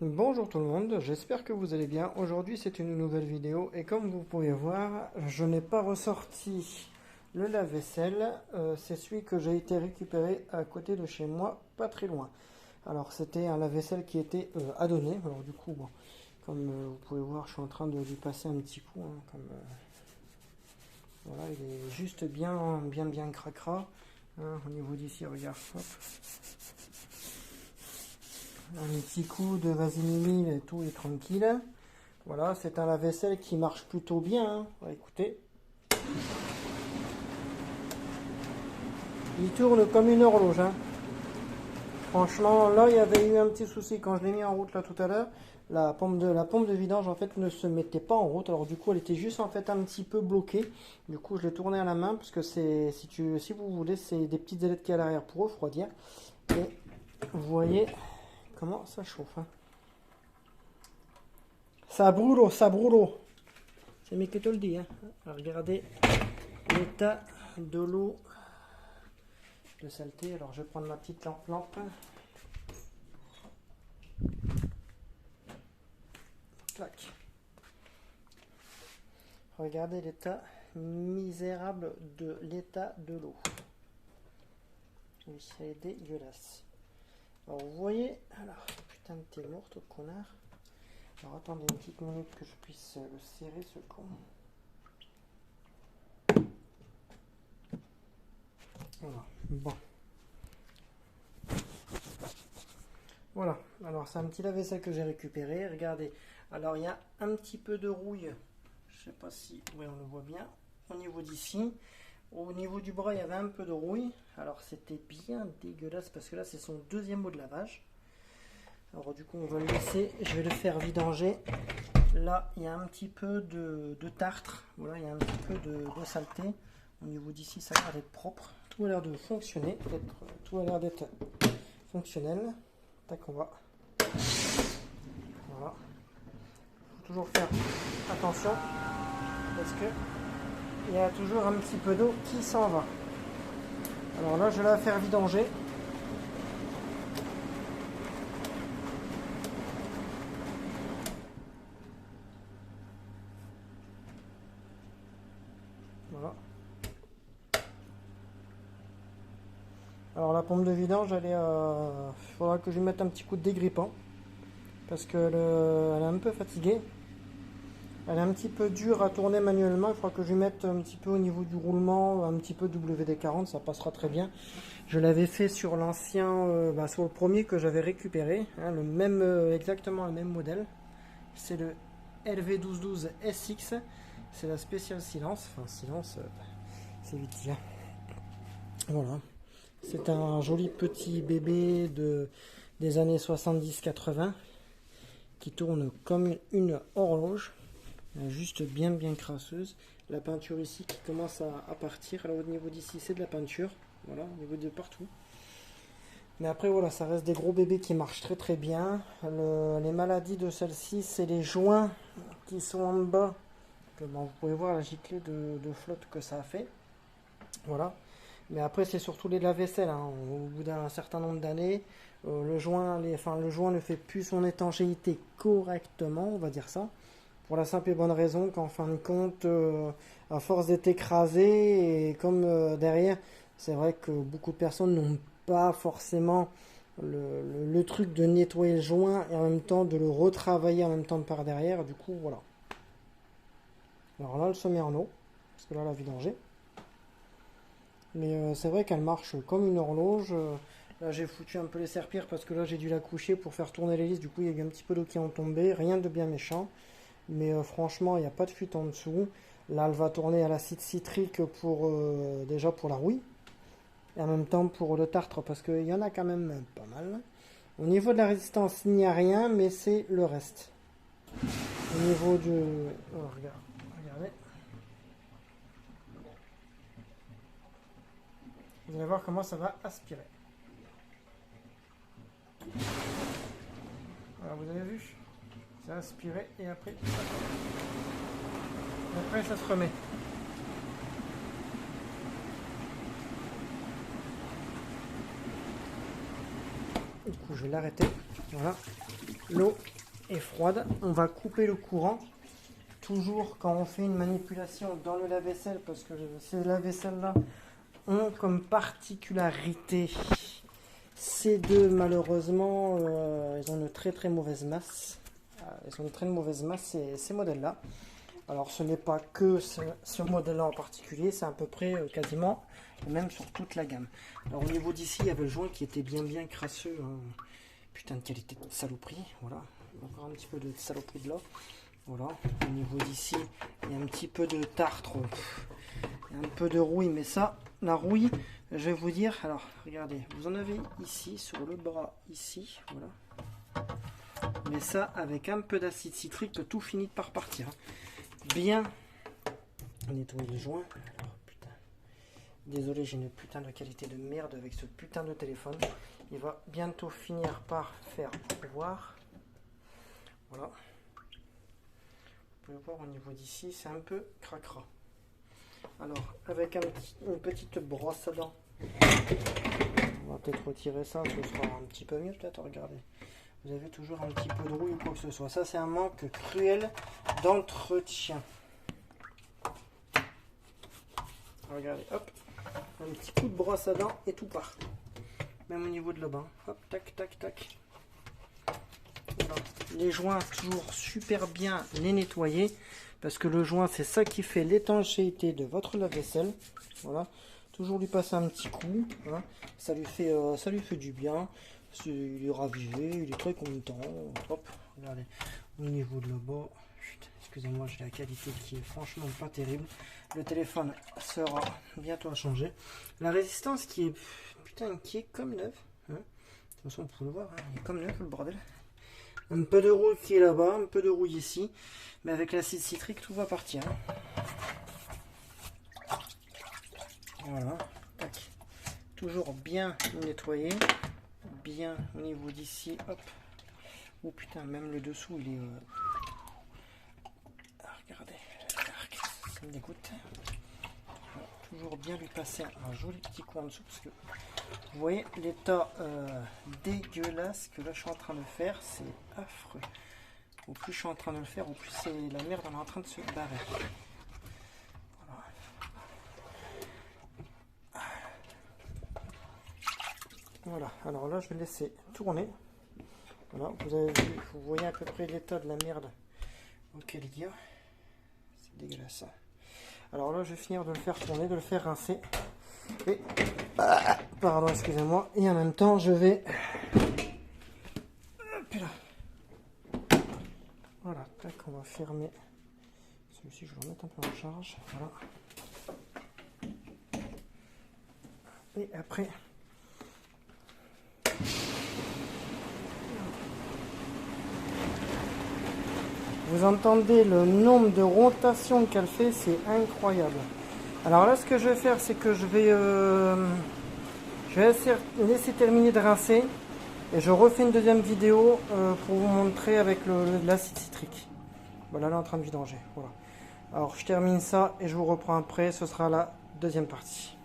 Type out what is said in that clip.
Bonjour tout le monde, j'espère que vous allez bien. Aujourd'hui c'est une nouvelle vidéo et comme vous pouvez voir, je n'ai pas ressorti le lave-vaisselle. C'est celui que j'ai été récupéré à côté de chez moi, pas très loin. Alors c'était un lave-vaisselle qui était à donner. Alors du coup, bon, comme vous pouvez voir, je suis en train de lui passer un petit coup. Voilà, il est juste bien cracra. Au niveau d'ici, regarde, hop. Un petit coup de vaseline et tout est tranquille. Voilà, c'est un lave-vaisselle qui marche plutôt bien. Écoutez, il tourne comme une horloge. Franchement, là, il y avait eu un petit souci quand je l'ai mis en route là tout à l'heure. La pompe de vidange en fait ne se mettait pas en route. Alors du coup, elle était juste en fait un petit peu bloquée. Du coup, je l'ai tournée à la main parce que c'est, si vous voulez, c'est des petites ailettes qui à l'arrière pour refroidir. Et vous voyez comment ça chauffe. Ça brûle, ça brûle. C'est mieux que te le dis. Alors, regardez l'état de l'eau de saleté. Alors je vais prendre ma petite lampe. Clac. Regardez l'état misérable de l'état de l'eau. Oui, elle est dégueulasse. Alors vous voyez, alors putain de t'es morte, connard. Alors attendez une petite minute que je puisse le serrer ce con. Voilà, bon. Voilà, alors c'est un petit lave-vaisselle que j'ai récupéré, regardez. Alors il y a un petit peu de rouille, je sais pas si, oui on le voit bien, au niveau d'ici. Au niveau du bras il y avait un peu de rouille, alors c'était bien dégueulasse parce que là c'est son deuxième mot de lavage. Alors du coup on va le laisser, je vais le faire vidanger. Là il y a un petit peu de tartre, voilà il y a un petit peu de saleté. Au niveau d'ici ça a l'air d'être propre, tout a l'air de fonctionner, tout a l'air d'être fonctionnel. Tac, on va. Voilà. Il faut toujours faire attention parce que il y a toujours un petit peu d'eau qui s'en va. Alors là, je vais la faire vidanger. Voilà. Alors la pompe de vidange, il faudra que je lui mette un petit coup de dégrippant parce qu'elle elle est un peu fatiguée. Elle est un petit peu dure à tourner manuellement. Il faudra que je lui mette un petit peu au niveau du roulement, un petit peu WD-40, ça passera très bien. Je l'avais fait sur l'ancien, sur le premier que j'avais récupéré, le même, exactement le même modèle. C'est le LV1212 SX. C'est la spéciale silence. Enfin, silence, c'est vite dit. Voilà. C'est un joli petit bébé des années 70-80 qui tourne comme une horloge. Juste bien crasseuse. La peinture ici qui commence à partir. Alors au niveau d'ici c'est de la peinture. Voilà, au niveau de partout. Mais après voilà, ça reste des gros bébés qui marchent très bien. Les maladies de celle-ci, c'est les joints qui sont en bas. Bon, vous pouvez voir la giclée de flotte que ça a fait. Voilà. Mais après c'est surtout les lave-vaisselle. Au bout d'un certain nombre d'années, le joint ne fait plus son étanchéité correctement, on va dire ça. Pour la simple et bonne raison qu'en fin de compte, à force d'être écrasé, et comme derrière, c'est vrai que beaucoup de personnes n'ont pas forcément le truc de nettoyer le joint et en même temps de le retravailler en même temps par derrière. Du coup, voilà. Alors là, elle se met en eau, parce que là, la vidanger. Mais c'est vrai qu'elle marche comme une horloge. Là, j'ai foutu un peu les serpillères parce que là, j'ai dû la coucher pour faire tourner l'hélice. Du coup, il y a eu un petit peu d'eau qui en tombé. Rien de bien méchant. Mais franchement, il n'y a pas de fuite en dessous. Là, elle va tourner à l'acide citrique déjà pour la rouille. Et en même temps pour le tartre, parce qu'il y en a quand même pas mal. Au niveau de la résistance, il n'y a rien, mais c'est le reste. Au niveau du... Oh, regardez. Vous allez voir comment ça va aspirer. Voilà, vous avez vu? Ça a aspiré et après ça se remet. Du coup, je vais l'arrêter. Voilà. l'eau est froide. On va couper le courant. Toujours quand on fait une manipulation dans le lave-vaisselle, parce que ces lave-vaisselle-là ont comme particularité, ces deux malheureusement, ils ont une très mauvaise masse. Ils ont une très mauvaise masse, ces modèles-là. Alors ce n'est pas que ce modèle-là en particulier, c'est à peu près quasiment même sur toute la gamme. Alors au niveau d'ici, il y avait le joint qui était bien crasseux. Hein. Putain de qualité de saloperie, voilà. Encore un petit peu de saloperie de là. Voilà, au niveau d'ici, il y a un petit peu de tartre, il y a un peu de rouille, mais ça, la rouille, je vais vous dire, alors regardez, vous en avez ici, sur le bras, ici, voilà. Mais ça, avec un peu d'acide citrique, tout finit par partir. Bien nettoyer les joints. Alors, putain, désolé, j'ai une putain de qualité de merde avec ce putain de téléphone. Il va bientôt finir par faire voir. Voilà. Vous pouvez voir au niveau d'ici, c'est un peu cracra. Alors, avec une petite brosse à dents, on va peut-être retirer ça, ce sera un petit peu mieux peut-être. Regardez, vous avez toujours un petit peu de rouille ou quoi que ce soit. Ça, c'est un manque cruel d'entretien. Regardez, hop, un petit coup de brosse à dents et tout part. Même au niveau de là-bas. Hop, tac. Voilà. Les joints, toujours super bien les nettoyer, parce que le joint, c'est ça qui fait l'étanchéité de votre lave-vaisselle. Voilà, toujours lui passer un petit coup, hein. Ça lui fait du bien. Il est ravivé, il est très content. Hop, regardez, au niveau de là-bas, excusez-moi, j'ai la qualité qui est franchement pas terrible. Le téléphone sera bientôt à changer. La résistance qui est comme neuf, hein. De toute façon, vous pouvez le voir, hein, il est comme neuf le bordel. Un peu de rouille qui est là-bas, un peu de rouille ici, mais avec l'acide citrique, tout va partir. Voilà, tac. Toujours bien nettoyer, bien au niveau d'ici, hop. Oh putain, même le dessous, il est... regardez, ça me dégoûte. Voilà, toujours bien lui passer un joli petit coup en dessous, parce que vous voyez l'état dégueulasse que là je suis en train de faire, c'est affreux. Au plus je suis en train de le faire, au plus c'est la merde, elle est en train de se barrer. Voilà, alors là je vais laisser tourner. Voilà, vous avez vu, vous voyez à peu près l'état de la merde auquel il y a. C'est dégueulasse. Alors là je vais finir de le faire tourner, de le faire rincer. Et pardon, excusez-moi. Et en même temps, je vais... Hop là. Voilà, tac, on va fermer. Celui-ci, je vais le remettre un peu en charge. Voilà. Et après... Vous entendez le nombre de rotations qu'elle fait, c'est incroyable. Alors là, ce que je vais faire, c'est que je vais laisser terminer de rincer. Et je refais une deuxième vidéo pour vous montrer avec l'acide citrique. Voilà, là en train de vidanger. Voilà. Alors je termine ça et je vous reprends après. Ce sera la deuxième partie.